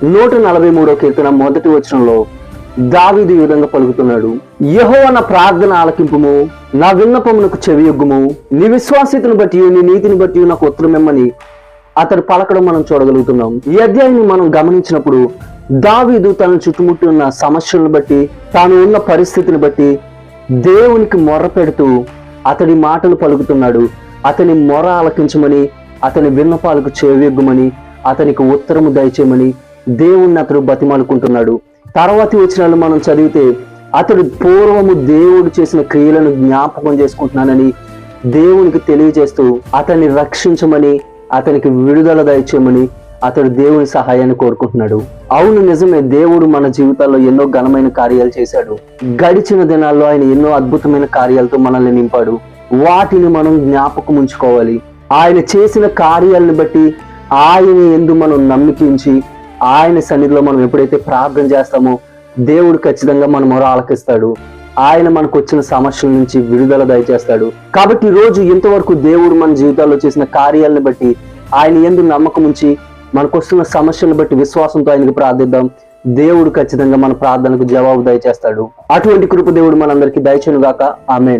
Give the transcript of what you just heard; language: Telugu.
143వ కీర్తన మొదటి వచనంలో దావీదు ఈ విధంగా పలుకుతున్నాడు. యెహోవా నా ప్రార్థన ఆలకింపుము, నా విన్నపమునకు చెవియొగ్గుము, నీ విశ్వాస్యతను బట్టి నీ నీతిని బట్టి నాకు ఉత్తరమిమ్మని అతడు పలకడం మనం చూడగలుగుతున్నాం. ఈ అధ్యాయాన్ని మనం గమనించినప్పుడు దావీదు తన చుట్టుముట్టి ఉన్న సమస్యలను బట్టి, తాను ఉన్న పరిస్థితిని బట్టి దేవునికి మొర్ర పెడుతూ అతడి మాటలు పలుకుతున్నాడు. అతని మొర ఆలకించమని, అతని విన్నపాలకు చెవియొగ్గుమని, అతనికి ఉత్తరము దయచేయమని దేవుణ్ణి అతడు బతిమాలుకుంటున్నాడు. తర్వాతి వచనాలు మనం చదివితే అతడు పూర్వము దేవుడు చేసిన క్రియలను జ్ఞాపకం చేసుకుంటున్నానని దేవునికి తెలియజేస్తూ అతన్ని రక్షించమని, అతనికి విడుదల దయచేయమని అతడు దేవుని సహాయాన్ని కోరుకుంటున్నాడు. అవును, నిజమే, దేవుడు మన జీవితాల్లో ఎన్నో ఘనమైన కార్యాలు చేశాడు. గడిచిన దినాల్లో ఆయన ఎన్నో అద్భుతమైన కార్యాలతో మనల్ని నింపాడు. వాటిని మనం జ్ఞాపకం ఉంచుకోవాలి. ఆయన చేసిన కార్యాలను బట్టి ఆయన యందు మనం నమ్మికించి ఆయన సన్నిధిలో మనం ఎప్పుడైతే ప్రార్థన చేస్తామో దేవుడు ఖచ్చితంగా మన మొర ఆలకిస్తాడు. ఆయన మనకు వచ్చిన సమస్యల నుంచి విడుదల దయచేస్తాడు. కాబట్టి ఈ రోజు ఇంతవరకు దేవుడు మన జీవితాల్లో చేసిన కార్యాలను బట్టి ఆయన యందు నమ్మకం ఉంచి మనకు వస్తున్న సమస్యలను బట్టి విశ్వాసంతో ఆయనకు ప్రార్థిద్దాం. దేవుడు ఖచ్చితంగా మన ప్రార్థనకు జవాబు దయచేస్తాడు. అటువంటి కృప దేవుడు మనందరికీ దయచేయును గాక. ఆమేన్.